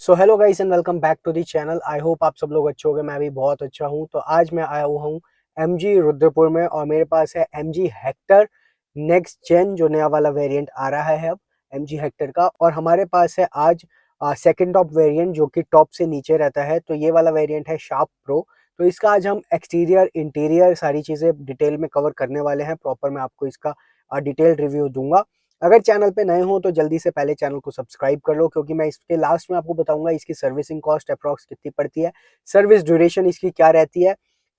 So hello guys and welcome back to the channel. I hope आप सब लोग अच्छे होंगे। मैं भी बहुत अच्छा हूं। तो आज मैं आया हुआ हूं MG रुद्रपुर में और मेरे पास है MG हेक्टर नेक्स्ट जेन जो नया वाला वेरिएंट आ रहा है अब MG हेक्टर का। और हमारे पास है आज सेकंड टॉप वेरिएंट जो कि टॉप से नीचे रहता है। तो ये वाला वेरिएंट है शार्प प्रो। तो इसका आज हम एक्सटीरियर इंटीरियर सारी चीज़ें डिटेल में कवर करने वाले हैं। प्रॉपर मैं आपको इसका डिटेल रिव्यू दूंगा। अगर चैनल पे नए हो तो जल्दी से पहले चैनल को सब्सक्राइब कर लो, क्योंकि मैं इसके लास्ट में आपको बताऊंगा इसकी सर्विसिंग कॉस्ट अप्रॉक्स कितनी पड़ती है, सर्विस ड्यूरेशन इसकी क्या रहती है,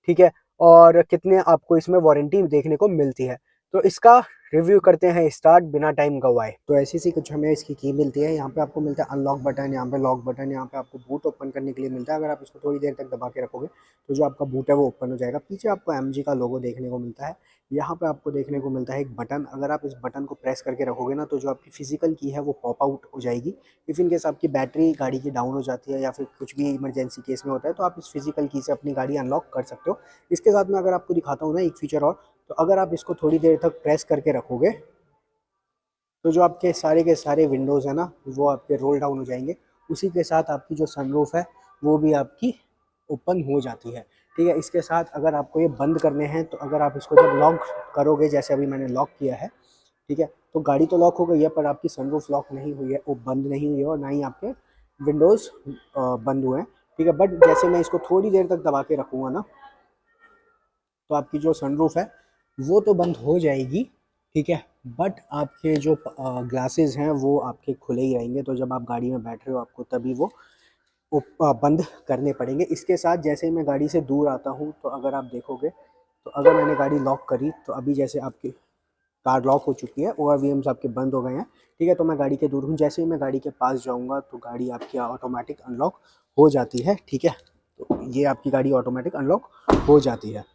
ठीक है, और कितने आपको इसमें वारंटी देखने को मिलती है। तो इसका रिव्यू करते हैं स्टार्ट बिना टाइम गवाए। तो ऐसी सी कुछ हमें इसकी की मिलती है। यहाँ पे आपको मिलता है अनलॉक बटन, यहाँ पे लॉक बटन, यहाँ पे आपको बूट ओपन करने के लिए मिलता है। अगर आप इसको थोड़ी देर तक दबा के रखोगे तो जो आपका बूट है वो ओपन हो जाएगा। पीछे आपको MG का लोगो देखने को मिलता है। यहाँ पे आपको देखने को मिलता है एक बटन। अगर आप इस बटन को प्रेस करके रखोगे ना तो जो आपकी फिजिकल की है वो पॉप आउट हो जाएगी। इफ इन केस आपकी बैटरी गाड़ी की डाउन हो जाती है या फिर कुछ भी इमरजेंसी केस में होता है तो आप इस फिजिकल की से अपनी गाड़ी अनलॉक कर सकते हो। इसके साथ में अगर आपको दिखाता हूँ ना एक फीचर और, तो अगर आप इसको थोड़ी देर तक प्रेस करके रखोगे तो जो आपके सारे के सारे विंडोज़ हैं ना वो आपके रोल डाउन हो जाएंगे। उसी के साथ आपकी जो सनरूफ है वो भी आपकी ओपन हो जाती है। ठीक है, इसके साथ अगर आपको ये बंद करने हैं तो अगर आप इसको जब लॉक करोगे, जैसे अभी मैंने लॉक किया है, ठीक है, तो गाड़ी तो लॉक हो गई है पर आपकी सनरूफ लॉक नहीं हुई है, वो बंद नहीं हुई है और ना ही आपके विंडोज़ बंद हुए हैं। ठीक है, बट जैसे मैं इसको थोड़ी देर तक दबा के रखूँगा ना तो आपकी जो सनरूफ है वो तो बंद हो जाएगी। ठीक है, बट आपके जो ग्लासेस हैं वो आपके खुले ही रहेंगे। तो जब आप गाड़ी में बैठ रहे हो आपको तभी वो बंद करने पड़ेंगे। इसके साथ जैसे ही मैं गाड़ी से दूर आता हूँ तो अगर आप देखोगे तो अगर मैंने गाड़ी लॉक करी तो अभी जैसे आपकी कार लॉक हो चुकी है, ORVMs आपके बंद हो गए हैं। ठीक है, तो मैं गाड़ी के दूर हूँ, जैसे ही मैं गाड़ी के पास जाऊँगा तो गाड़ी आपकी ऑटोमेटिक अनलॉक हो जाती है। ठीक है, तो ये आपकी गाड़ी ऑटोमेटिक अनलॉक हो जाती है।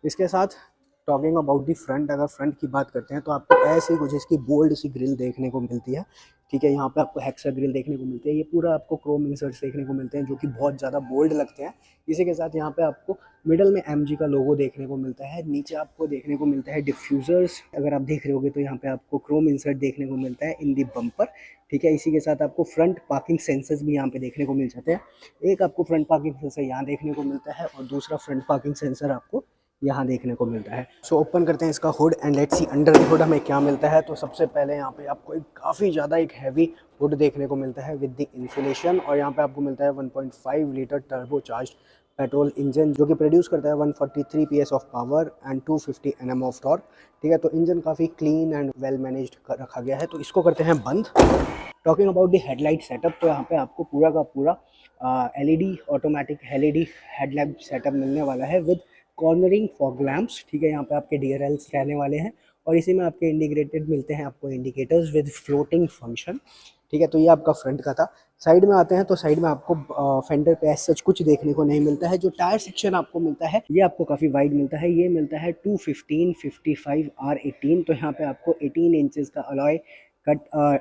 इसके साथ टॉकिंग अबाउट दी फ्रंट, अगर फ्रंट की बात करते हैं तो आपको ऐसी कुछ इसकी बोल्ड सी ग्रिल देखने को मिलती है। ठीक है, यहाँ पे आपको हेक्सा ग्रिल देखने को मिलती है। ये पूरा आपको क्रोम इंसर्ट्स देखने को मिलते हैं जो कि बहुत ज़्यादा बोल्ड लगते हैं। इसी के साथ यहाँ पे आपको मिडल में MG का लोगो देखने को मिलता है। नीचे आपको देखने को मिलता है डिफ्यूज़र्स। अगर आप देख रहे होगे तो यहाँ पे आपको क्रोम इंसर्ट देखने को मिलता है इन दी बम्पर। ठीक है, इसी के साथ आपको फ्रंट पार्किंग सेंसर्स भी यहाँ पे देखने को मिल जाते हैं। एक आपको फ्रंट पार्किंग सेंसर यहाँ देखने को मिलता है और दूसरा फ्रंट पार्किंग सेंसर आपको यहाँ देखने को मिलता है। सो ओपन करते हैं इसका hood and let's C under the hood हमें क्या मिलता है। तो सबसे पहले यहाँ पे आपको एक काफ़ी ज़्यादा एक हैवी हुड देखने को मिलता है विद द इंसुलेशन। और यहाँ पे आपको मिलता है 1.5 litre turbo charge petrol engine जो कि प्रोड्यूस करता है 143 PS of power and 250 Nm of torque. ठीक है, तो इंजन काफ़ी क्लीन एंड वेल मैनेज्ड रखा गया है। तो इसको करते हैं बंद। Talking about the headlight setup, तो यहाँ पे आपको पूरा का पूरा LED automatic LED headlamp setup मिलने वाला है विद कॉर्नरिंग फॉग लैम्प्स। ठीक है, यहाँ पे आपके DRLs रहने वाले हैं और इसी में आपके इंटीग्रेटेड मिलते हैं आपको इंडिकेटर्स विद फ्लोटिंग फंक्शन। ठीक है, तो ये आपका फ्रंट का था। साइड में आते हैं तो साइड में आपको फेंडर पे सच कुछ देखने को नहीं मिलता है। जो टायर सेक्शन आपको मिलता है ये आपको काफ़ी वाइड मिलता है। ये मिलता है 215 55 R18। तो यहाँ पे आपको 18 इंचेस का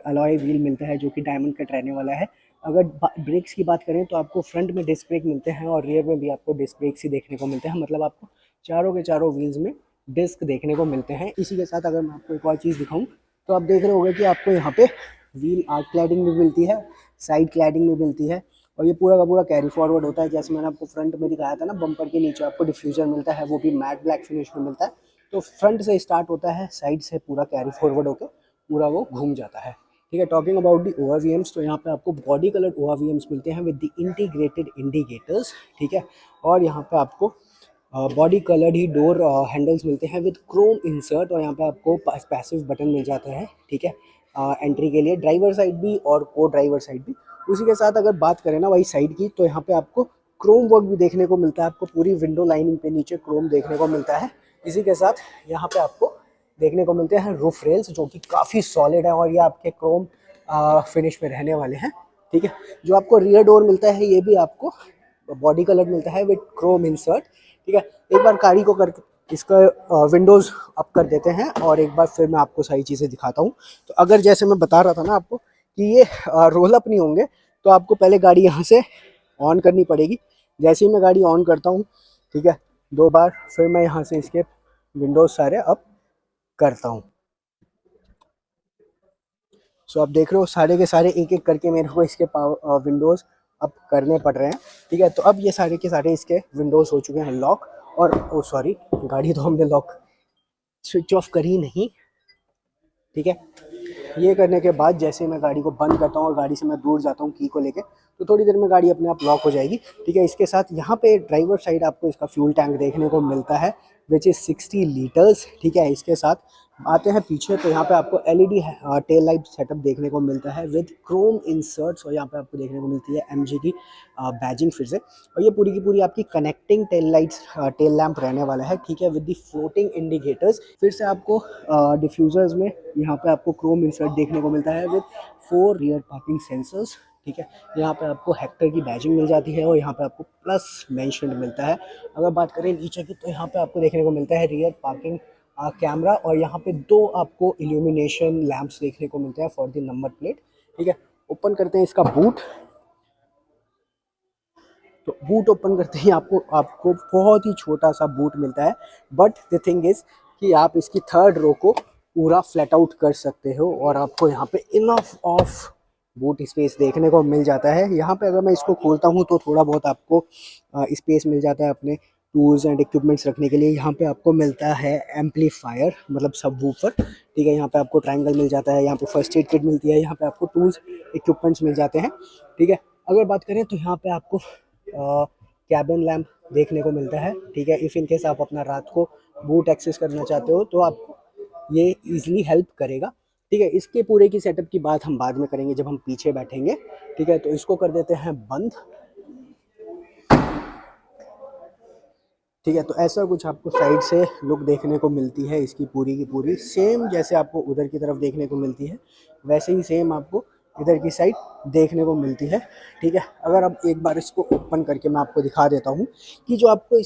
अलॉय व्हील मिलता है जो कि डायमंड कट रहने वाला है। अगर ब्रेक्स की बात करें तो आपको फ्रंट में डिस्क ब्रेक मिलते हैं और रियर में भी आपको डिस्क ब्रेक्स ही देखने को मिलते हैं। मतलब आपको चारों के चारों व्हील्स में डिस्क देखने को मिलते हैं। इसी के साथ अगर मैं आपको एक और चीज़ दिखाऊं तो आप देख रहे होंगे कि आपको यहाँ पे व्हील आर्क क्लैडिंग भी मिलती है, साइड क्लैडिंग भी मिलती है और ये पूरा का पूरा कैरी फॉरवर्ड होता है। जैसे मैंने आपको फ्रंट में दिखाया था ना, बम्पर के नीचे आपको डिफ्यूजर मिलता है, वो भी मैट ब्लैक फिनिश में मिलता है। तो फ्रंट से स्टार्ट होता है, साइड से पूरा कैरी फॉरवर्ड होकर पूरा वो घूम जाता है। ठीक है, टॉकिंग अबाउट दी ORVMs, तो यहाँ पे आपको बॉडी कलर ORVMs मिलते हैं विद द इंटीग्रेटेड इंडिकेटर्स। ठीक है, और यहाँ पे आपको बॉडी कलर्ड ही डोर हैंडल्स मिलते हैं विद क्रोम इंसर्ट और यहाँ पे आपको पैसिव बटन मिल जाता है। ठीक है, एंट्री के लिए ड्राइवर साइड भी और को ड्राइवर साइड भी। उसी के साथ अगर बात करें ना वाई साइड की, तो यहाँ पे आपको क्रोम वर्क भी देखने को मिलता है। आपको पूरी विंडो लाइनिंग पे नीचे क्रोम देखने को मिलता है। इसी के साथ यहाँ पे आपको देखने को मिलते हैं रूफ रेल्स जो कि काफ़ी सॉलिड है और ये आपके क्रोम फिनिश में रहने वाले हैं। ठीक है, जो आपको रियर डोर मिलता है ये भी आपको बॉडी कलर मिलता है विद क्रोम इंसर्ट। ठीक है, एक बार गाड़ी को कर इसका विंडोज़ अप कर देते हैं और एक बार फिर मैं आपको सारी चीज़ें दिखाता हूँ। तो अगर जैसे मैं बता रहा था ना आपको कि ये रोल अप नहीं होंगे तो आपको पहले गाड़ी यहाँ से ऑन करनी पड़ेगी। जैसे ही मैं गाड़ी ऑन करता हूँ, ठीक है, 2 बार, फिर मैं यहाँ से इसके विंडोज़ सारे अप करता हूँ। सो आप देख रहे हो सारे के सारे एक एक करके मेरे को इसके विंडोज़ अब करने पड़ रहे हैं। ठीक है, तो अब ये सारे के सारे इसके विंडोज़ हो चुके हैं लॉक। और ओ सॉरी, गाड़ी तो हमने लॉक स्विच ऑफ करी नहीं। ठीक है, ये करने के बाद जैसे मैं गाड़ी को बंद करता हूँ और गाड़ी से मैं दूर जाता हूँ की को लेके, तो थोड़ी देर में गाड़ी अपने आप लॉक हो जाएगी। ठीक है, इसके साथ यहाँ पे ड्राइवर साइड आपको इसका फ्यूल टैंक देखने को मिलता है विच इज़ 60 लीटर्स। ठीक है, इसके साथ आते हैं पीछे तो यहाँ पे आपको एलईडी टेल लाइट सेटअप देखने को मिलता है विद क्रोम इंसर्ट्स, और यहाँ पे आपको देखने को मिलती है एमजी की बैजिंग फिर से। और ये पूरी की पूरी आपकी connecting tail lights tail lamp रहने वाला है। ठीक है, विद दी फ्लोटिंग इंडिकेटर्स। फिर से आपको डिफ्यूजर्स में यहाँ पे आपको क्रोम इंसर्ट देखने को मिलता है विद 4 रियर पार्किंग सेंसर्स। ठीक है, यहाँ पे आपको हेक्टर की बैजिंग मिल जाती है और यहाँ पे आपको प्लस मेंशन्ड मिलता है। अगर बात करें नीचे की तो यहाँ पे आपको देखने को मिलता है रियर पार्किंग कैमरा, और यहाँ पे 2 आपको इल्यूमिनेशन लैंप्स देखने को मिलते हैं फॉर द नंबर प्लेट। ठीक है, ओपन करते हैं इसका बूट। तो बूट ओपन करते ही आपको आपको बहुत ही छोटा सा बूट मिलता है, बट द थिंग इज़ कि आप इसकी थर्ड रो को पूरा फ्लैट आउट कर सकते हो और आपको यहाँ पे इनफ ऑफ बूट स्पेस देखने को मिल जाता है। यहाँ पे अगर मैं इसको खोलता हूँ तो थोड़ा बहुत आपको स्पेस मिल जाता है अपने टूल्स एंड इक्विपमेंट्स रखने के लिए। यहाँ पे आपको मिलता है एम्पलीफायर, मतलब सबवूफर। ठीक है, यहाँ पे आपको ट्रायंगल मिल जाता है, यहाँ पे फर्स्ट एड किट मिलती है, यहाँ पे आपको टूल्स इक्विपमेंट्स मिल जाते हैं। ठीक है, अगर बात करें तो यहाँ पे आपको कैबिन लैम्प देखने को मिलता है। ठीक है, इफ़ इन केस आप अपना रात को बूट एक्सेस करना चाहते हो तो आप ये इजीली हेल्प करेगा। ठीक है, इसके पूरे की सेटअप की बात हम बाद में करेंगे जब हम पीछे बैठेंगे। ठीक है, तो इसको कर देते हैं बंद। ठीक है, तो ऐसा कुछ आपको साइड से लुक देखने को मिलती है इसकी पूरी की पूरी, सेम जैसे आपको उधर की तरफ देखने को मिलती है वैसे ही सेम आपको इधर की साइड देखने को मिलती है। ठीक है, अगर अब एक बार इसको ओपन करके मैं आपको दिखा देता हूँ कि जो आपको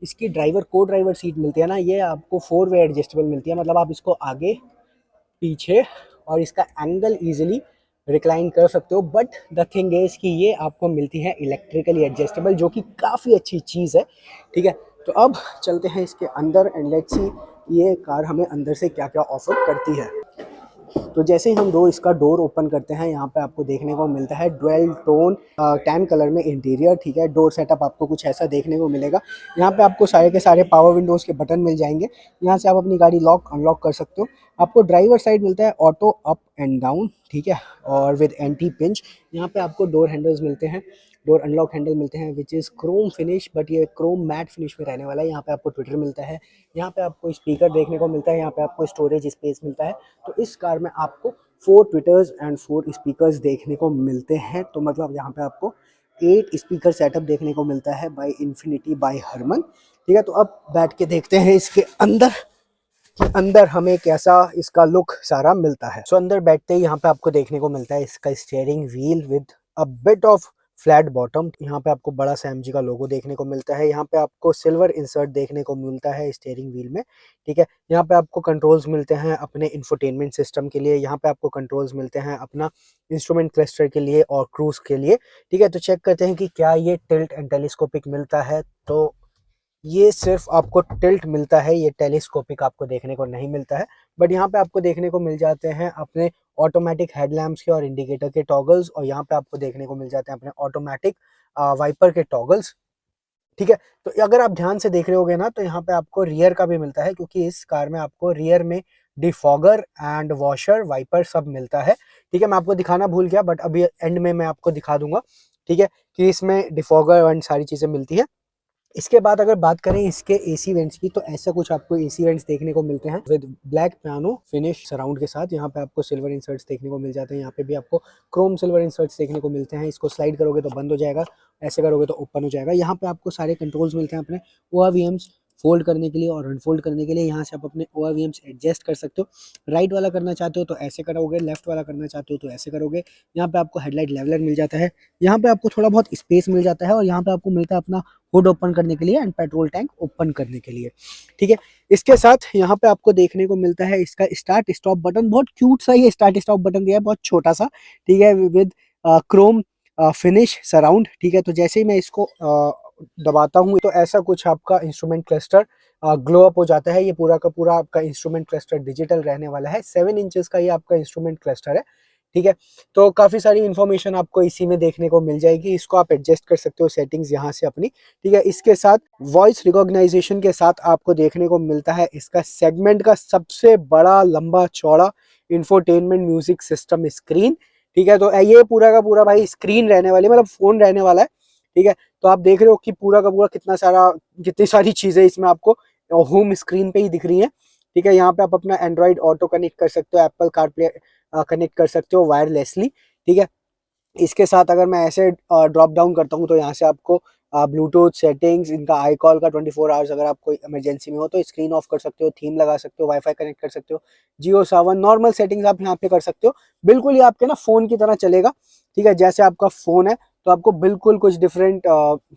इसकी ड्राइवर सीट मिलती है ना, ये आपको 4 वे एडजस्टेबल मिलती है। मतलब आप इसको आगे पीछे और इसका एंगल इजीली रिक्लाइन कर सकते हो, बट द थिंग इज कि ये आपको मिलती है इलेक्ट्रिकली एडजस्टेबल, जो कि काफ़ी अच्छी चीज़ है। ठीक है, तो अब चलते हैं इसके अंदर एंड लेट्स सी ये कार हमें अंदर से क्या क्या ऑफर करती है। तो जैसे ही हम इसका डोर ओपन करते हैं, यहाँ पे आपको देखने को मिलता है डुअल टोन टैन कलर में इंटीरियर। ठीक है, डोर सेटअप आपको कुछ ऐसा देखने को मिलेगा। यहाँ पे आपको सारे के सारे पावर विंडोज़ के बटन मिल जाएंगे, यहाँ से आप अपनी गाड़ी लॉक अनलॉक कर सकते हो। आपको ड्राइवर साइड मिलता है ऑटो अप एंड डाउन। ठीक है, और विद एंटी पिंच। यहाँ पे आपको डोर हैंडल्स मिलते हैं, डोर अनलॉक हैंडल मिलते हैं which is Chrome finish, but ये क्रोम मैट फिनिश में रहने वाला है। यहाँ पे आपको ट्विटर मिलता है, यहाँ पे आपको स्पीकर देखने को मिलता है, यहाँ पे आपको स्टोरेज स्पेस मिलता है। तो इस कार में आपको 4 ट्विटर्स एंड 4 स्पीकर्स देखने को मिलते हैं। तो मतलब यहाँ पे आपको 8 स्पीकर सेटअप देखने को मिलता है बाय इन्फिनिटी बाय हरमन। ठीक है, तो अब बैठ के देखते हैं इसके अंदर कि अंदर हमें कैसा इसका लुक सारा मिलता है। सो अंदर बैठते ही यहाँ पे आपको देखने को मिलता है इसका steering wheel with a bit of flat bottom. यहाँ पे आपको बड़ा सा एमजी का लोगो देखने को मिलता है। यहाँ पे आपको सिल्वर इंसर्ट देखने को मिलता है स्टीयरिंग व्हील में। ठीक है, यहाँ पे आपको कंट्रोल्स मिलते हैं अपने इंफोटेनमेंट सिस्टम के लिए, यहाँ पे आपको कंट्रोल्स मिलते हैं अपना इंस्ट्रूमेंट क्लस्टर के लिए और क्रूज के लिए। ठीक है, तो चेक करते हैं कि क्या ये टिल्ट एंड टेलीस्कोपिक मिलता है। तो ये सिर्फ आपको टिल्ट मिलता है, ये टेलीस्कोपिक आपको देखने को नहीं मिलता है। बट यहाँ पे आपको देखने को मिल जाते हैं अपने ऑटोमेटिक हेडलैम्प्स के और इंडिकेटर के टॉगल्स, और यहाँ पे आपको देखने को मिल जाते हैं अपने ऑटोमेटिक वाइपर के टॉगल्स। ठीक है, तो अगर आप ध्यान से देख रहे होगे ना, तो यहाँ पे आपको रियर का भी मिलता है, क्योंकि इस कार में आपको रियर में डिफॉगर एंड वॉशर वाइपर सब मिलता है। ठीक है, मैं आपको दिखाना भूल गया, बट अभी एंड में मैं आपको दिखा दूंगा। ठीक है, कि इसमें डिफॉगर एंड सारी चीज़ें मिलती है। इसके बाद अगर बात करें इसके एसी वेंट्स की, तो ऐसा कुछ आपको एसी वेंट्स देखने को मिलते हैं with black piano finish surround के साथ। यहाँ पे आपको सिल्वर इंसर्ट्स देखने को मिल जाते हैं, यहाँ पे भी आपको क्रोम सिल्वर इंसर्ट्स देखने को मिलते हैं। इसको स्लाइड करोगे तो बंद हो जाएगा, ऐसे करोगे तो ओपन हो जाएगा। यहाँ पे आपको सारे कंट्रोल्स मिलते हैं अपने ORVMs फोल्ड करने के लिए और अनफोल्ड करने के लिए। यहाँ से आप अपने ORVMs एडजस्ट कर सकते हो। राइट वाला करना चाहते हो तो ऐसे करोगे, लेफ्ट वाला करना चाहते हो तो ऐसे करोगे। यहाँ पे आपको हेडलाइट लेवलर मिल जाता है, यहाँ पे आपको थोड़ा बहुत स्पेस मिल जाता है, और यहाँ पे आपको मिलता है अपना हुड ओपन करने के लिए एंड पेट्रोल टैंक ओपन करने के लिए। ठीक है, इसके साथ यहाँ पे आपको देखने को मिलता है इसका स्टार्ट स्टॉप बटन। बहुत क्यूट सा ये स्टार्ट स्टॉप बटन दिया है, बहुत छोटा सा। ठीक है, विद क्रोम फिनिश सराउंड। ठीक है, तो जैसे ही मैं इसको दबाता हूँ तो ऐसा कुछ आपका इंस्ट्रूमेंट क्लस्टर ग्लो अप हो जाता है। ये पूरा का पूरा आपका इंस्ट्रूमेंट क्लस्टर डिजिटल रहने वाला है। 7 इंचेस का ये आपका इंस्ट्रूमेंट क्लस्टर है। ठीक है। तो काफ़ी सारी इन्फॉर्मेशन आपको इसी में देखने को मिल जाएगी। इसको आप एडजस्ट कर सकते हो सेटिंग्स यहाँ से अपनी, ठीक है। इसके साथ वॉइस रिकॉग्नाइजेशन के साथ आपको देखने को मिलता है इसका सेगमेंट का सबसे बड़ा लंबा चौड़ा इंफोटेनमेंट म्यूजिक सिस्टम स्क्रीन, ठीक है। तो ये पूरा का पूरा भाई स्क्रीन रहने वाली, मतलब फोन रहने वाला है, ठीक है। तो आप देख रहे हो कि पूरा का पूरा कितनी सारी चीजें इसमें आपको होम स्क्रीन पे ही दिख रही हैं, ठीक है। यहाँ पे आप अपना एंड्रॉइड ऑटो कनेक्ट कर सकते हो, एप्पल कारप्ले कनेक्ट कर सकते हो वायरलेसली, ठीक है। इसके साथ अगर मैं ऐसे ड्रॉप डाउन करता हूँ तो यहाँ से आपको ब्लूटूथ सेटिंग्स, इनका आई कॉल का 24 आवर्स अगर आप कोई इमरजेंसी में हो तो स्क्रीन ऑफ कर सकते हो, थीम लगा सकते हो, वाईफाई कनेक्ट कर सकते हो, जियो सावन नॉर्मल सेटिंग्स आप यहाँ पे कर सकते हो। बिल्कुल ये आपके ना फ़ोन की तरह चलेगा, ठीक है। जैसे आपका फ़ोन है तो आपको बिल्कुल कुछ डिफरेंट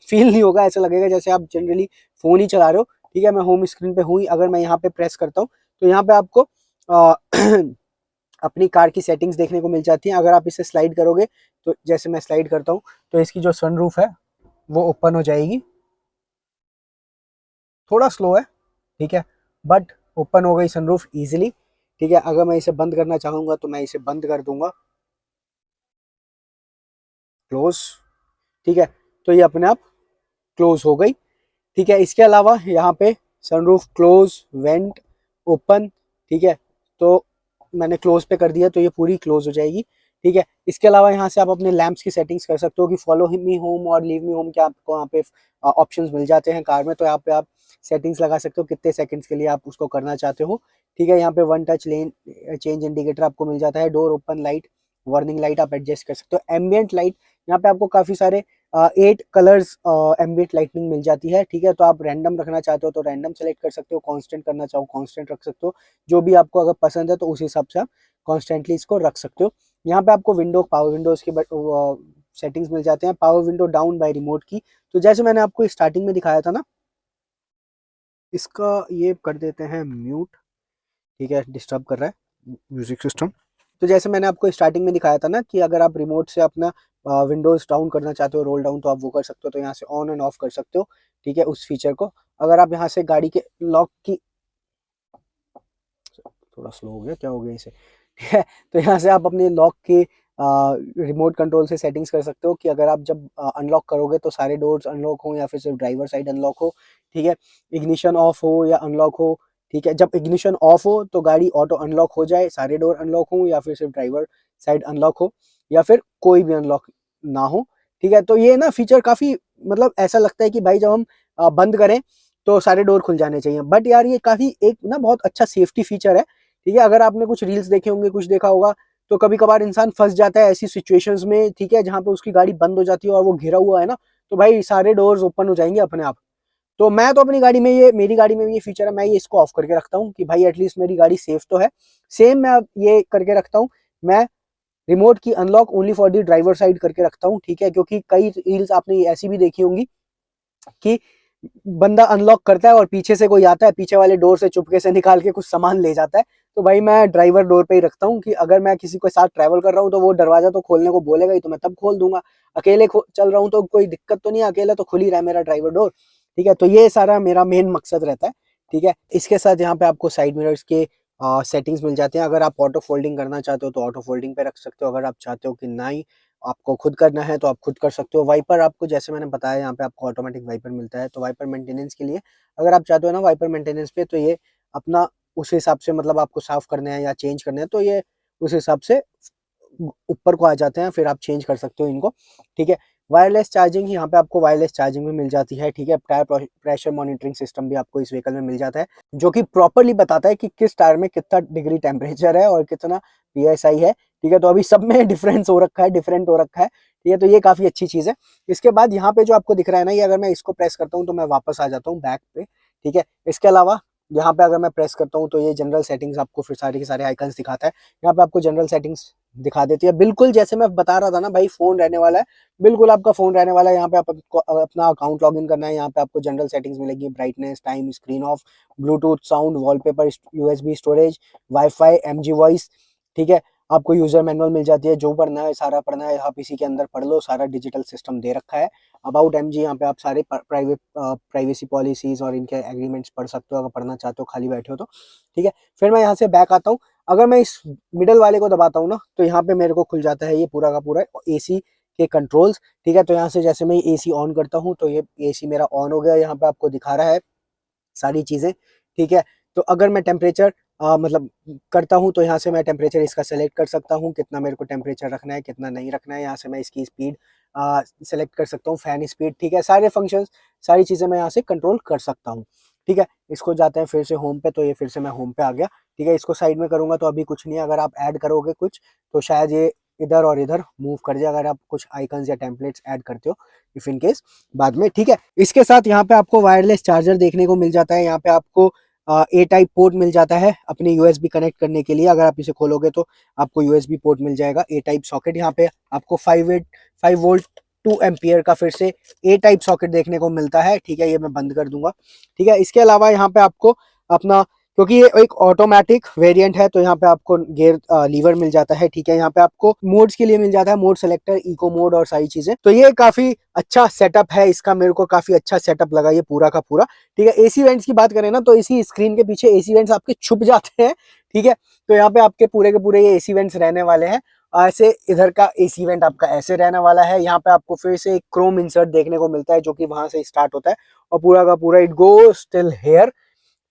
फील नहीं होगा, ऐसा लगेगा जैसे आप जनरली फ़ोन ही चला रहे हो, ठीक है। मैं होम स्क्रीन पे हुई, अगर मैं यहाँ पे प्रेस करता हूँ तो यहाँ पे आपको अपनी कार की सेटिंग्स देखने को मिल जाती हैं। अगर आप इसे स्लाइड करोगे तो जैसे मैं स्लाइड करता हूँ तो इसकी जो सनरूफ है वो ओपन हो जाएगी, थोड़ा स्लो है, ठीक है, बट ओपन हो गई सनरूफ इजीली, ठीक है। अगर मैं इसे बंद करना चाहूँगा तो मैं इसे बंद कर दूंगा, क्लोज, ठीक है। तो ये अपने आप क्लोज हो गई, ठीक है। इसके अलावा यहाँ पे सनरूफ क्लोज, वेंट, ओपन, ठीक है। तो मैंने क्लोज पे कर दिया तो ये पूरी क्लोज हो जाएगी, ठीक है। इसके अलावा यहाँ से आप अपने लैंप्स की सेटिंग्स कर सकते हो कि फॉलो मी होम और लीव मी होम के आपको वहाँ पे ऑप्शंस मिल जाते हैं कार में। तो यहाँ पे आप सेटिंग्स लगा सकते हो कितने सेकंड्स के लिए आप उसको करना चाहते हो, ठीक है। यहाँ पे one touch lane change indicator आपको मिल जाता है, door open light, warning light आप एडजस्ट कर सकते हो, एम्बियंट लाइट यहाँ पे आपको काफी सारे 8 कलर्स एम्बियंट लाइटनिंग मिल जाती है, ठीक है। तो आप रैंडम रखना चाहते हो तो रैंडम सेलेक्ट कर सकते हो, कांस्टेंट करना चाहो कांस्टेंट रख सकते हो, जो भी आपको अगर पसंद है तो उस हिसाब से आप कॉन्स्टेंटली इसको रख सकते हो। यहाँ पे आपको विंडो पावर विंडोज के सेटिंग्स मिल जाते हैं, power window down by remote की। तो जैसे मैंने आपको स्टार्टिंग में दिखाया था ना, इसका ये कर देते हैं म्यूट, ठीक है, डिस्टर्ब कर रहा है म्यूजिक सिस्टम। तो जैसे मैंने आपको स्टार्टिंग में दिखाया था ना कि अगर आप रिमोट से अपना विंडोज डाउन करना चाहते हो, रोल डाउन, तो आप वो कर सकते हो। तो यहाँ से ऑन एंड ऑफ कर सकते हो, ठीक है, उस फीचर को। अगर आप यहाँ से गाड़ी के लॉक की, थोड़ा स्लो हो गया, क्या हो गया इसे, ठीक है। तो यहाँ से आप अपने लॉक के रिमोट कंट्रोल से सेटिंग्स कर सकते हो कि अगर आप जब अनलॉक करोगे तो सारे डोर्स अनलॉक हो या फिर सिर्फ ड्राइवर साइड अनलॉक हो, ठीक है। इग्निशन ऑफ हो या अनलॉक हो, ठीक है। जब इग्निशन ऑफ हो तो गाड़ी ऑटो अनलॉक हो जाए, सारे डोर अनलॉक हो, या फिर सिर्फ ड्राइवर साइड अनलॉक हो, या फिर कोई भी अनलॉक ना हो, ठीक है। तो ये ना फीचर काफ़ी, मतलब ऐसा लगता है कि भाई जब हम बंद करें तो सारे डोर खुल जाने चाहिए, बट यार ये काफ़ी एक ना बहुत अच्छा सेफ्टी फीचर है, ठीक है। अगर आपने कुछ रील्स देखे होंगे, कुछ देखा होगा, तो कभी कभार इंसान फंस जाता है ऐसी सिचुएशंस में, ठीक है, जहाँ पे उसकी गाड़ी बंद हो जाती है और वो घिरा हुआ है ना, तो भाई सारे डोर्स ओपन हो जाएंगे अपने आप। तो मैं तो अपनी गाड़ी में ये, मेरी गाड़ी में भी ये फीचर है, मैं ये इसको ऑफ करके रखता हूँ कि भाई एटलीस्ट मेरी गाड़ी सेफ तो है। सेम मैं अब ये करके रखता हूँ, मैं रिमोट की unlock only for the driver side करके रखता हूँ, ठीक है। क्योंकि कई रील्स आपने ऐसी भी देखी होंगी कि बंदा अनलॉक करता है और पीछे से कोई आता है, पीछे वाले डोर से चुपके से निकाल के कुछ सामान ले जाता है। तो भाई मैं ड्राइवर डोर पे ही रखता हूँ कि अगर मैं किसी के साथ ट्रैवल कर रहा हूँ तो वो दरवाजा तो खोलने को बोलेगा ही, तो मैं तब खोल दूंगा। अकेले चल रहा हूँ तो कोई दिक्कत तो नहीं है, अकेला तो खुल ही रहा है मेरा ड्राइवर डोर, ठीक है। तो ये सारा मेरा मेन मकसद रहता है, ठीक है। इसके साथ यहाँ पे आपको साइड मिरर्स के सेटिंग्स मिल जाते हैं। अगर आप ऑटो फोल्डिंग करना चाहते हो तो ऑटो फोल्डिंग पे रख सकते हो, अगर आप चाहते हो कि नहीं आपको खुद करना है तो आप खुद कर सकते हो। वाइपर आपको, जैसे मैंने बताया, यहाँ पे आपको ऑटोमेटिक वाइपर मिलता है, तो वाइपर मेंटेनेंस के लिए अगर आप चाहते हो ना वाइपर मेंटेनेंस पे, तो ये अपना उस हिसाब से, मतलब आपको साफ करने हैं या चेंज करने हैं तो ये उस हिसाब से ऊपर को आ जाते हैं, फिर आप चेंज कर सकते हो इनको, ठीक है। वायरलेस चार्जिंग, यहाँ पे आपको वायरलेस चार्जिंग भी मिल जाती है, ठीक है। टायर प्रेशर मॉनिटरिंग सिस्टम भी आपको इस व्हीकल में मिल जाता है, जो कि प्रॉपरली बताता है कि किस टायर में कितना डिग्री टेम्परेचर है और कितना PSI है, ठीक है। तो अभी सब में डिफरेंस हो रखा है, डिफरेंट हो रखा है, ठीक है। तो ये काफ़ी अच्छी चीज़ है। इसके बाद यहाँ पे जो आपको दिख रहा है ना, ये अगर मैं इसको प्रेस करता हूँ तो मैं वापस आ जाता हूँ बैक पे, ठीक है। इसके अलावा यहाँ पे अगर मैं प्रेस करता हूँ तो ये जनरल सेटिंग्स आपको फिर सारे के सारे आइकन्स दिखाता है। यहाँ पे आपको जनरल सेटिंग्स दिखा देती है, बिल्कुल जैसे मैं बता रहा था ना भाई, फोन रहने वाला है, बिल्कुल आपका फोन रहने वाला है। यहाँ पे आप अपना अकाउंट लॉग इन करना है, यहाँ पे आपको जनरल सेटिंग्स मिलेगी, brightness, time, screen of, Bluetooth, sound, wallpaper, USB storage, wifi, MG voice, ठीक है। आपको यूजर मैनुअल मिल जाती है, जो पढ़ना है सारा पढ़ना है आप इसी के अंदर पढ़ लो, सारा डिजिटल सिस्टम दे रखा है। अबाउट एमजी यहाँ पे आप सारे प्राइवेसी पॉलिसीज और इनके एग्रीमेंट्स पढ़ सकते हो अगर पढ़ना चाहते हो, खाली बैठे हो तो। ठीक है, फिर मैं यहाँ से बैक आता हूँ। अगर मैं इस मिडल वाले को दबाता हूँ ना, तो यहाँ पे मेरे को खुल जाता है ये पूरा का पूरा एसी के कंट्रोल्स। ठीक है, तो यहाँ से जैसे मैं एसी ऑन करता हूँ तो ये एसी मेरा ऑन हो गया, यहाँ पे आपको दिखा रहा है सारी चीजें। ठीक है, तो अगर मैं टेम्परेचर मतलब करता हूँ तो यहाँ से मैं टेम्परेचर इसका सेलेक्ट कर सकता हूँ, कितना मेरे को टेम्परेचर रखना है कितना नहीं रखना है। यहाँ से मैं इसकी स्पीड सेलेक्ट कर सकता हूँ, फैन स्पीड। ठीक है, सारे फंक्शंस सारी चीज़ें मैं यहाँ से कंट्रोल कर सकता हूँ। ठीक है, इसको जाते हैं फिर से होम पे, तो ये फिर से मैं होम पे आ गया। ठीक है, इसको साइड में करूँगा तो अभी कुछ नहीं है, अगर आप ऐड करोगे कुछ तो शायद ये इधर और इधर मूव कर जाए, अगर आप कुछ आइकन्स या टेम्पलेट्स ऐड करते हो इफ इन केस बाद में। ठीक है, इसके साथ यहाँ पे आपको वायरलेस चार्जर देखने को मिल जाता है। यहाँ पे आपको ए टाइप पोर्ट मिल जाता है अपने यूएसबी कनेक्ट करने के लिए। अगर आप इसे खोलोगे तो आपको यूएसबी पोर्ट मिल जाएगा, ए टाइप सॉकेट। यहाँ पे आपको 5 वोल्ट 2 एम्पियर का फिर से ए टाइप सॉकेट देखने को मिलता है। ठीक है, ये मैं बंद कर दूंगा। ठीक है, इसके अलावा यहाँ पे आपको अपना, क्योंकि ये एक ऑटोमेटिक वेरिएंट है तो यहाँ पे आपको गियर लीवर मिल जाता है। ठीक है, यहाँ पे आपको मोड्स के लिए मिल जाता है, मोड सेलेक्टर, इको मोड और सारी चीजें। तो ये काफी अच्छा सेटअप है इसका, मेरे को काफी अच्छा सेटअप लगा ये पूरा का पूरा। ठीक है, एसी वेंट्स की बात करें ना तो इसी स्क्रीन के पीछे एसी वेंट्स आपके छुप जाते हैं। ठीक है, तो यहाँ पे आपके पूरे के पूरे ये एसी वेंट्स रहने वाले हैं। ऐसे इधर का एसी वेंट आपका ऐसे रहने वाला है। यहाँ पे आपको फिर से एक क्रोम इंसर्ट देखने को मिलता है जो कि वहां से स्टार्ट होता है और पूरा का पूरा इट गोस टिल हेयर।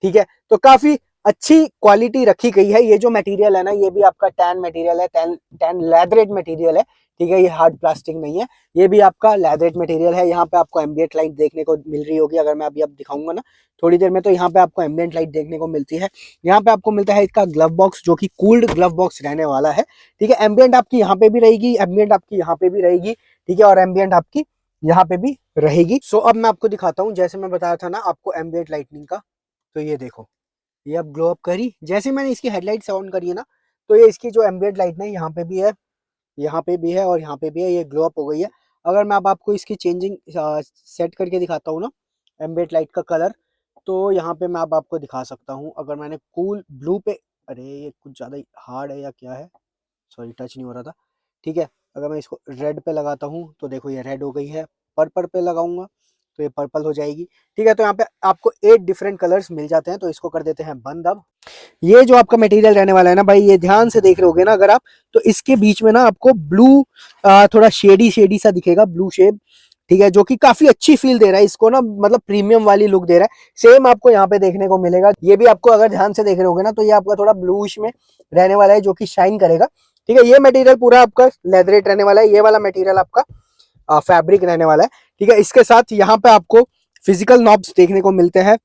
ठीक है, तो काफी अच्छी क्वालिटी रखी गई है। ये जो मटेरियल है ना, ये भी आपका टैन मटेरियल है, टैन लैदरेट मटेरियल है। ठीक है, ये हार्ड प्लास्टिक नहीं है, ये भी आपका लैदरेट मटेरियल है। यहाँ पे आपको एम्बिएंट लाइट देखने को मिल रही होगी, अगर मैं अभी अब दिखाऊंगा ना थोड़ी देर में, तो यहाँ पे आपको एम्बिएंट लाइट देखने को मिलती है। यहाँ पे आपको मिलता है इसका ग्लव बॉक्स, जो कि कूल्ड ग्लव बॉक्स रहने वाला है। ठीक है, एम्बिएंट आपकी यहाँ पे भी रहेगी, एम्बिएंट आपकी यहाँ पे भी रहेगी। ठीक है, और एम्बिएंट आपकी यहाँ पे भी रहेगी। सो अब मैं आपको दिखाता हूँ, जैसे मैं बताया था ना आपको एम्बिएंट लाइटनिंग का, तो ये देखो ये अब ग्लो अप करी। जैसे मैंने इसकी हेडलाइट्स ऑन करी है ना, तो ये इसकी जो एम्बिएंट लाइट है यहाँ पे भी है, यहाँ पे भी है और यहाँ पे भी है, ये ग्लो अप हो गई है। अगर मैं अब आपको इसकी चेंजिंग सेट करके दिखाता हूँ ना एम्बिएंट लाइट का कलर, तो यहाँ पे मैं अब आपको दिखा सकता हूँ। अगर मैंने कूल ब्लू पे, अरे ये कुछ ज़्यादा ही हार्ड है या क्या है, सॉरी टच नहीं हो रहा था। ठीक है, अगर मैं इसको रेड पे लगाता हूँ तो देखो ये रेड हो गई है, पर्पल पे लगाऊंगा तो ये पर्पल हो जाएगी। ठीक है, तो यहाँ पे आपको 8 डिफरेंट कलर्स मिल जाते हैं, तो इसको कर देते हैं बंद। अब ये जो आपका मटेरियल रहने वाला है ना भाई, ये ध्यान से देख रहे होगे ना अगर आप, तो इसके बीच में ना आपको ब्लू थोड़ा शेडी शेडी सा दिखेगा, ब्लू शेड। ठीक है, जो कि काफी अच्छी फील दे रहा है इसको ना, मतलब प्रीमियम वाली लुक दे रहा है। सेम आपको यहाँ पे देखने को मिलेगा, ये भी आपको अगर ध्यान से देख रहे होगे ना तो ये आपका थोड़ा ब्लूइश में रहने वाला है, जो कि शाइन करेगा। ठीक है, ये मटेरियल पूरा आपका लेदरेट रहने वाला है, ये वाला मटेरियल आपका फैब्रिक रहने वाला है। ठीक है, इसके साथ यहाँ पे आपको फिजिकल नॉब्स देखने को मिलते हैं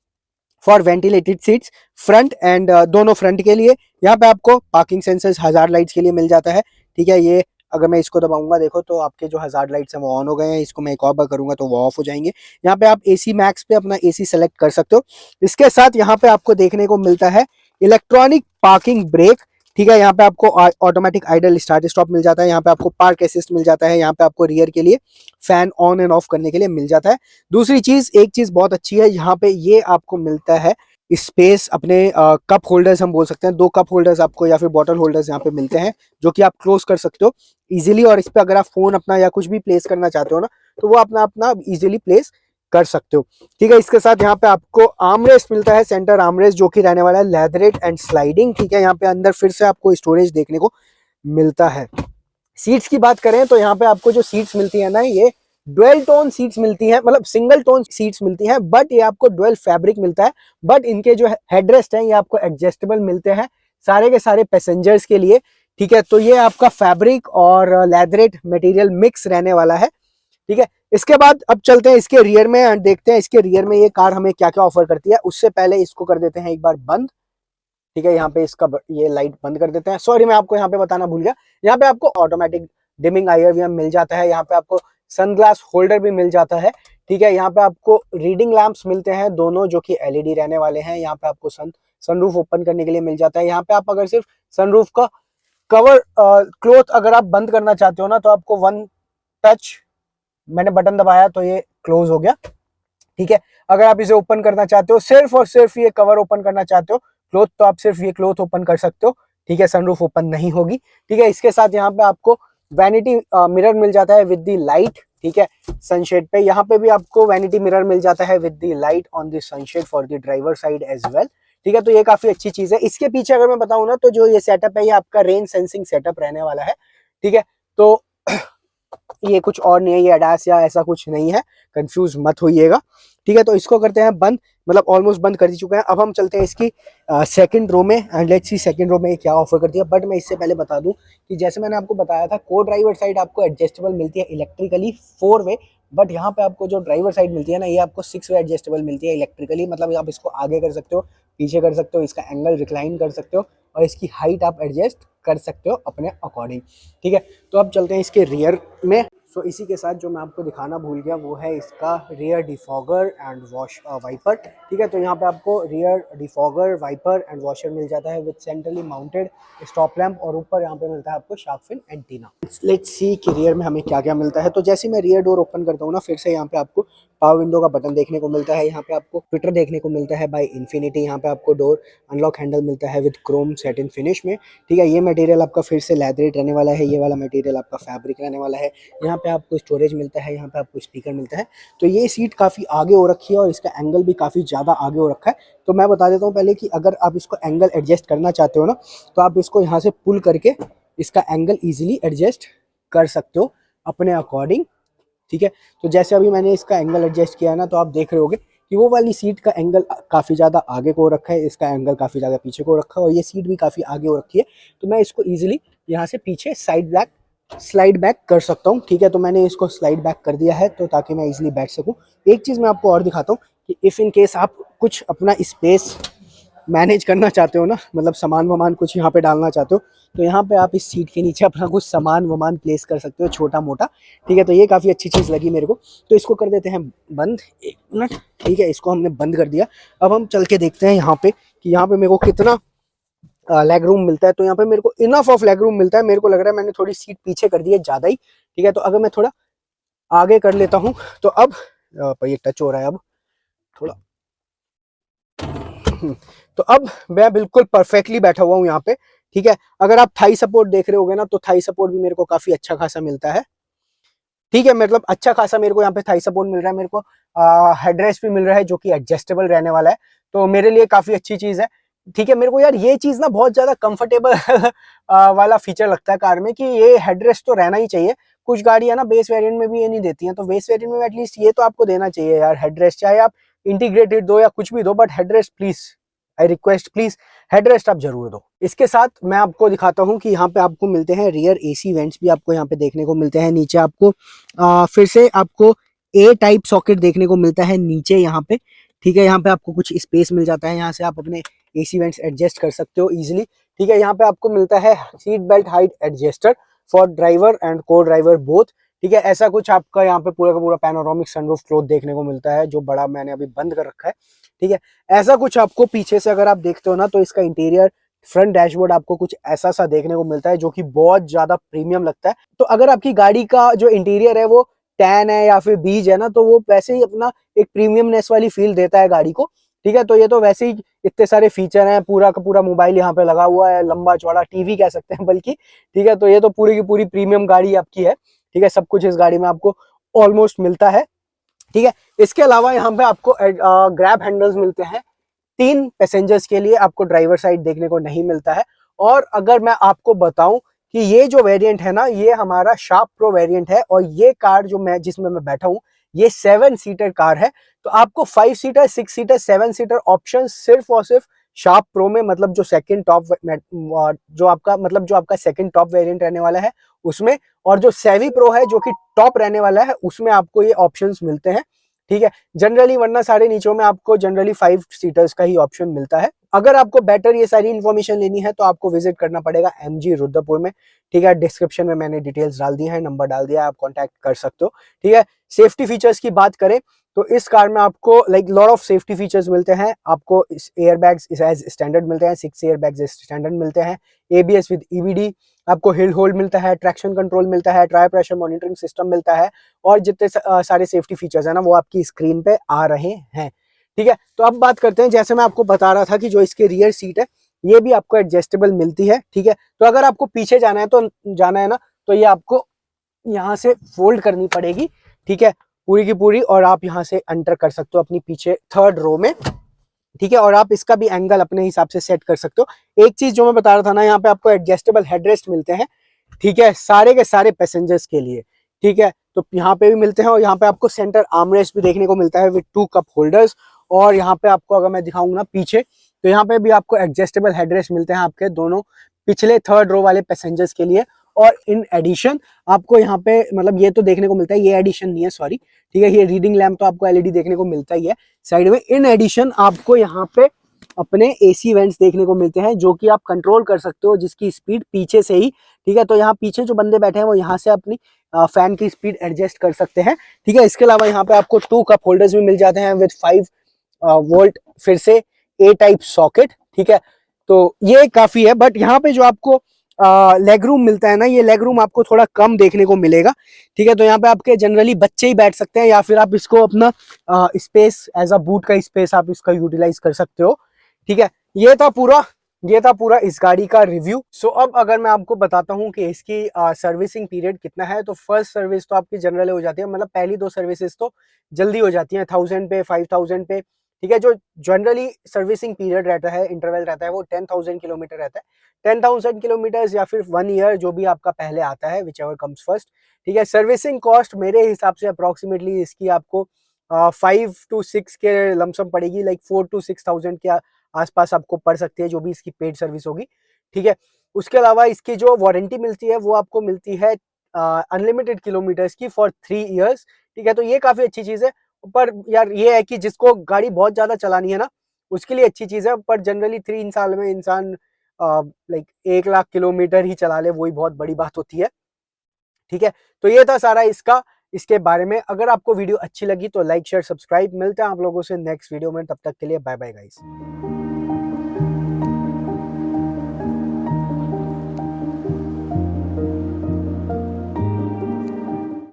for ventilated seats, front end दोनों फ्रंट के लिए। यहाँ पे आपको पार्किंग सेंसर्स हजार्ड लाइट्स के लिए मिल जाता है। ठीक है, ये अगर मैं इसको दबाऊंगा देखो तो आपके जो हजार्ड लाइट्स हैं वो ऑन हो गए हैं, इसको मैं एक और बार करूंगा तो वो ऑफ हो जाएंगे। यहाँ पे आप एसी मैक्स पे अपना एसी सेलेक्ट कर सकते हो। इसके साथ यहाँ पे आपको देखने को मिलता है इलेक्ट्रॉनिक पार्किंग ब्रेक। ठीक है, यहाँ पे आपको ऑटोमेटिक आइडल स्टार्ट स्टॉप मिल जाता है, यहाँ पे आपको पार्क असिस्ट मिल जाता है, यहाँ पे आपको रियर के लिए फैन ऑन एंड ऑफ करने के लिए मिल जाता है। दूसरी चीज, एक चीज बहुत अच्छी है, यहाँ पे ये आपको मिलता है स्पेस, अपने कप होल्डर्स हम बोल सकते हैं, 2 कप होल्डर्स आपको या फिर बॉटल होल्डर्स यहाँ पे मिलते हैं, जो कि आप क्लोज कर सकते हो इजीली। और इस पे अगर आप फोन अपना या कुछ भी प्लेस करना चाहते हो ना, तो वो अपना अपना इजीली प्लेस कर सकते हो। ठीक है, इसके साथ यहाँ पे आपको आर्मरेस्ट मिलता है, सेंटर आर्मरेस्ट, जो कि रहने वाला है लेदरेट एंड स्लाइडिंग। ठीक है, यहाँ पे अंदर फिर से आपको स्टोरेज देखने को मिलता है। सीट्स की बात करें तो यहाँ पे आपको जो सीट्स मिलती है ना, ये डुअल टोन सीट्स मिलती हैं, मतलब सिंगल टोन सीट्स मिलती हैं, बट ये आपको डुअल फैब्रिक मिलता है। बट इनके जो हेडरेस्ट हैं ये आपको एडजस्टेबल मिलते हैं सारे के सारे पैसेंजर्स के लिए। ठीक है, तो ये आपका फैब्रिक और लेदरेट मटेरियल मिक्स रहने वाला है। ठीक है, इसके बाद अब चलते हैं इसके रियर में एंड देखते हैं इसके रियर में ये कार हमें क्या क्या ऑफर करती है। उससे पहले इसको कर देते हैं एक बार बंद। ठीक है, यहाँ पे इसका ये लाइट बंद कर देते हैं। सॉरी, मैं आपको यहाँ पे बताना भूल गया, यहाँ पे आपको ऑटोमेटिक डिमिंग आईआरवीएम मिल जाता है, यहाँ पे आपको सनग्लास होल्डर भी मिल जाता है। ठीक है, यहाँ पे आपको रीडिंग लैंप्स मिलते हैं दोनों, जो कि एलईडी रहने वाले हैं। यहाँ पे आपको सनरूफ ओपन करने के लिए मिल जाता है। यहाँ पे आप अगर सिर्फ सनरूफ का कवर क्लोथ अगर आप बंद करना चाहते हो ना, तो आपको 1 टच, मैंने बटन दबाया तो ये क्लोज हो गया। ठीक है, अगर आप इसे ओपन करना चाहते हो, सिर्फ और सिर्फ ये कवर ओपन करना चाहते हो क्लोथ, तो आप सिर्फ ये क्लोथ ओपन कर सकते हो। ठीक है, सनरूफ ओपन नहीं होगी। ठीक है, इसके साथ यहाँ पे आपको वैनिटी मिरर मिल जाता है विद द लाइट। ठीक है, सनशेड पे यहाँ पे भी आपको वैनिटी मिरर मिल जाता है with the light on the sunshade for the driver side as well. ठीक है, तो ये काफी अच्छी चीज है। इसके पीछे अगर मैं बताऊं ना, तो जो ये सेटअप है ये आपका रेन सेंसिंग सेटअप रहने वाला है। ठीक है, तो ये कुछ और नहीं है, ये अडास या ऐसा कुछ नहीं है, कंफ्यूज मत होइएगा। ठीक है, तो इसको करते हैं बंद, मतलब ऑलमोस्ट बंद कर ही चुके हैं। अब हम चलते हैं इसकी सेकंड रो में and let's see second row में क्या ऑफर करती है। बट मैं इससे पहले बता दूं कि जैसे मैंने आपको बताया था, को ड्राइवर साइड आपको एडजस्टेबल मिलती है इलेक्ट्रिकली 4 वे, बट यहाँ पे आपको जो ड्राइवर साइड मिलती है ना, ये आपको 6 वे एडजस्टेबल मिलती है इलेक्ट्रिकली। मतलब आप इसको आगे कर सकते हो, पीछे कर सकते हो, इसका एंगल रिक्लाइन कर सकते हो और इसकी हाइट आप एडजस्ट कर सकते हो अपने अकॉर्डिंग। ठीक है, तो अब चलते हैं इसके रियर में। सो इसी के साथ जो मैं आपको दिखाना भूल गया वो है इसका rear defogger and wash wiper. ठीक है, तो यहाँ पे आपको rear defogger, wiper and washer मिल जाता है with centrally mounted stop lamp, और ऊपर यहाँ पे मिलता है आपको shark fin antenna. Let's see कि रियर में हमें क्या क्या मिलता है। तो जैसे मैं रियर डोर ओपन करता हूँ ना, फिर से यहाँ पे आपको पावर विंडो का बटन देखने को मिलता है, यहाँ पे आपको ट्विटर देखने को मिलता है बाय इन्फिनिटी, यहाँ पे आपको डोर अनलॉक हैंडल मिलता है विद क्रोम सेटिन फिनिश में। ठीक है, ये मटेरियल आपका फिर से लेदरेट रहने वाला है, ये वाला मटेरियल आपका फैब्रिक रहने वाला है। यहाँ पे आपको स्टोरेज मिलता है, यहाँ पे आपको स्पीकर मिलता है। तो ये सीट काफ़ी आगे हो रखी है और इसका एंगल भी काफ़ी ज़्यादा आगे हो रखा है। तो मैं बता देता हूँ पहले कि अगर आप इसको एंगल एडजस्ट करना चाहते हो ना, तो आप इसको यहाँ से पुल करके इसका एंगल ईजिली एडजस्ट कर सकते हो अपने अकॉर्डिंग। ठीक है, तो जैसे अभी मैंने इसका एंगल एडजस्ट किया है ना, तो आप देख रहे होगे कि वो वाली सीट का एंगल काफ़ी ज़्यादा आगे को रखा है, इसका एंगल काफ़ी ज़्यादा पीछे को रखा है, और ये सीट भी काफ़ी आगे हो रखी है। तो मैं इसको ईजिली यहाँ से पीछे स्लाइड बैक कर सकता हूँ। ठीक है, तो मैंने इसको स्लाइड बैक कर दिया है, तो ताकि मैं इजीली बैठ सकूँ। एक चीज़ मैं आपको और दिखाता हूँ कि इफ़ इन केस आप कुछ अपना स्पेस मैनेज करना चाहते हो ना, मतलब सामान वामान कुछ यहाँ पे डालना चाहते हो, तो यहाँ पे आप इस सीट के नीचे अपना कुछ सामान वामान प्लेस कर सकते हो, छोटा मोटा। ठीक है, तो ये काफ़ी अच्छी चीज़ लगी मेरे को। तो इसको कर देते हैं बंद, 1 मिनट। ठीक है, इसको हमने बंद कर दिया। अब हम चल के देखते हैं यहाँ पे कि यहाँ पे मेरे को कितना लेग रूम मिलता है। तो यहाँ पे मेरे को इनफ ऑफ लेग रूम मिलता है। मेरे को लग रहा है मैंने थोड़ी सीट पीछे कर दी है ज़्यादा ही। ठीक है, तो अगर मैं थोड़ा आगे कर लेता हूँ, तो अब ये टच हो रहा है अब थोड़ा। तो अब मैं बिल्कुल परफेक्टली बैठा हुआ हूँ यहाँ पे। ठीक है, अगर आप थाई सपोर्ट देख रहे होगे ना, तो थाई सपोर्ट भी मेरे को काफी अच्छा खासा मिलता है। ठीक है, मतलब अच्छा खासा मेरे को यहाँ पे थाई सपोर्ट मिल रहा है। मेरे को हेडरेस्ट भी मिल रहा है जो कि एडजस्टेबल रहने वाला है, तो मेरे लिए काफी अच्छी चीज है। ठीक है, मेरे को यार ये चीज ना बहुत ज्यादा कंफर्टेबल वाला फीचर लगता है कार में, कि ये हेडरेस्ट तो रहना ही चाहिए। कुछ गाड़ियां ना बेस वेरिएंट में भी ये नहीं देती हैं, तो बेस वेरिएंट में एटलीस्ट ये तो आपको देना चाहिए यार हेडरेस्ट। चाहे आप इंटीग्रेटेड दो या कुछ भी दो, but headrest please, I request please, headrest आप जरूर दो। इसके साथ मैं आपको दिखाता हूँ कि यहाँ पे आपको मिलते हैं रियर एसी वेंट्स भी आपको यहाँ पे देखने को मिलते हैं। नीचे आपको फिर से आपको ए टाइप सॉकेट देखने को मिलता है नीचे यहाँ पे। ठीक है, यहाँ पे आपको कुछ स्पेस मिल जाता है, यहाँ से आप अपने एसी वेंट्स एडजस्ट कर सकते हो इजिली। ठीक है, यहाँ पे आपको मिलता है seat belt height adjuster for driver and को ड्राइवर बोथ। ठीक है, ऐसा कुछ आपका यहाँ पे पूरा का पूरा पैनोरामिक सनरूफ क्लोथ देखने को मिलता है, जो बड़ा मैंने अभी बंद कर रखा है। ठीक है, ऐसा कुछ आपको पीछे से अगर आप देखते हो ना, तो इसका इंटीरियर फ्रंट डैशबोर्ड आपको कुछ ऐसा सा देखने को मिलता है जो कि बहुत ज्यादा प्रीमियम लगता है। तो अगर आपकी गाड़ी का जो इंटीरियर है वो टैन है या फिर बीज है ना, तो वो वैसे ही अपना एक प्रीमियमनेस वाली फील देता है गाड़ी को। ठीक है, तो ये तो वैसे ही इतने सारे फीचर हैं, पूरा का पूरा मोबाइल यहाँ पे लगा हुआ है, लंबा चौड़ा टीवी कह सकते हैं बल्कि। ठीक है, तो ये तो पूरी की पूरी प्रीमियम गाड़ी आपकी है। ठीक है, सब कुछ इस गाड़ी में आपको ऑलमोस्ट मिलता है। ठीक है, इसके अलावा यहाँ पे आपको ग्रैब हैंडल्स मिलते हैं 3 पैसेंजर्स के लिए, आपको ड्राइवर साइड देखने को नहीं मिलता है। और अगर मैं आपको बताऊं कि ये जो वेरिएंट है ना, ये हमारा शार्प प्रो वेरिएंट है, और ये कार जो मैं जिसमें मैं बैठा हूं, ये 7 सीटर कार है। तो आपको 5 सीटर, 6 सीटर, 7 सीटर ऑप्शन सिर्फ और सिर्फ शार्प प्रो में, मतलब जो सेकंड टॉप, जो आपका सेकंड टॉप वेरिएंट रहने वाला है उसमें, और जो सेवी प्रो है जो कि टॉप रहने वाला है, उसमें आपको ये ऑप्शंस मिलते हैं। ठीक है, जनरली वरना सारे नीचों में आपको जनरली 5 सीटर्स का ही ऑप्शन मिलता है। अगर आपको बेटर ये सारी इन्फॉर्मेशन लेनी है, तो आपको विजिट करना पड़ेगा एमजी रुद्रपुर में। ठीक है, डिस्क्रिप्शन में मैंने डिटेल्स डाल दी है, नंबर डाल दिया है, आप कॉन्टैक्ट कर सकते हो। ठीक है, सेफ्टी फीचर्स की बात करें तो इस कार में आपको लॉट ऑफ सेफ्टी फीचर्स मिलते हैं। आपको एयर बैग्स एज स्टैंडर्ड मिलते हैं, 6 एयर बैग्स स्टैंडर्ड मिलते हैं, एबीएस विद ईबीडी, आपको हिल होल्ड मिलता है, ट्रैक्शन कंट्रोल मिलता है, टायर प्रेशर मॉनिटरिंग सिस्टम मिलता है, और जितने सारे सेफ्टी फीचर्स है ना, वो आपकी स्क्रीन पे आ रहे हैं। ठीक है, तो अब बात करते हैं, जैसे मैं आपको बता रहा था कि जो इसके रियर सीट है ये भी आपको एडजस्टेबल मिलती है, ठीक है। तो अगर आपको पीछे जाना है ना, तो ये आपको यहाँ से फोल्ड करनी पड़ेगी, ठीक है, पूरी की पूरी, और आप यहाँ से एंटर कर सकते हो अपनी पीछे थर्ड रो में, ठीक है। और आप इसका भी एंगल अपने हिसाब से सेट कर सकते हो। एक चीज जो मैं बता रहा था ना, यहाँ पे आपको एडजस्टेबल हेडरेस्ट मिलते हैं, ठीक है, सारे के सारे पैसेंजर्स के लिए, ठीक है। तो यहाँ पे भी मिलते हैं, और यहाँ पे आपको सेंटर आर्मरेस्ट भी देखने को मिलता है विद 2 कप होल्डर्स। और यहाँ पे आपको अगर मैं दिखाऊंगा ना पीछे, तो यहाँ पे भी आपको एडजस्टेबल हेडरेस्ट मिलते हैं आपके दोनों पिछले थर्ड रो वाले पैसेंजर्स के लिए। और इन एडिशन आपको यहाँ पे मतलब ये तो देखने को मिलता है, ये एडिशन नहीं है सॉरी, ठीक है, ये रीडिंग लैम्प तो आपको एलईडी देखने को मिलता ही है साइड में। इन एडिशन आपको यहाँ पे अपने एसी वेंट्स देखने को मिलते हैं, जो कि आप कंट्रोल कर सकते हो, जिसकी स्पीड पीछे से ही, ठीक है। तो यहाँ पीछे जो बंदे बैठे हैं वो यहाँ से अपनी फैन की स्पीड एडजस्ट कर सकते हैं, ठीक है। इसके अलावा यहाँ पे आपको 2 कप होल्डर्स भी मिल जाते हैं विद 5 वोल्ट फिर से ए टाइप सॉकेट, ठीक है। तो ये काफी है, बट यहाँ पे जो आपको लेग रूम मिलता है ना, ये लेग रूम आपको थोड़ा कम देखने को मिलेगा, ठीक है। तो यहाँ पे आपके जनरली बच्चे ही बैठ सकते हैं, या फिर आप इसको अपना स्पेस एज अ बूट का स्पेस आप इसका यूटिलाइज कर सकते हो, ठीक है। ये था पूरा इस गाड़ी का रिव्यू। सो अब अगर मैं आपको बताता हूँ कि इसकी सर्विसिंग पीरियड कितना है, तो फर्स्ट सर्विस तो आपकी जनरली हो जाती है, मतलब पहली 2 सर्विसेज तो जल्दी हो जाती है 1000 पे 5000 पे, ठीक है। जो जनरली सर्विसिंग पीरियड रहता है, इंटरवल रहता है, वो 10,000 किलोमीटर रहता है। 10,000 किलोमीटर या फिर 1 ईयर, जो भी आपका पहले आता है, विच एवर कम्स फर्स्ट, ठीक है। सर्विसिंग कॉस्ट मेरे हिसाब से अप्रोक्सीमेटली इसकी आपको 5 to 6 के लमसम पड़ेगी, लाइक 4 to 6,000 के आसपास आपको पड़ सकती है, जो भी इसकी पेड सर्विस होगी, ठीक है। उसके अलावा इसकी जो वारंटी मिलती है वो आपको मिलती है अनलिमिटेड किलोमीटर्स की फॉर 3 ईयर्स, ठीक है। तो ये काफी अच्छी चीज है। पर यार ये है कि जिसको गाड़ी बहुत ज्यादा चलानी है ना, उसके लिए अच्छी चीज है, पर जनरली 3 साल में इंसान लाइक 1 लाख किलोमीटर ही चला ले, वही बहुत बड़ी बात होती है, ठीक है। तो ये था सारा इसके बारे में। अगर आपको वीडियो अच्छी लगी तो लाइक शेयर सब्सक्राइब। मिलते हैं आप लोगों से नेक्स्ट वीडियो में, तब तक के लिए बाय बाय गाइस।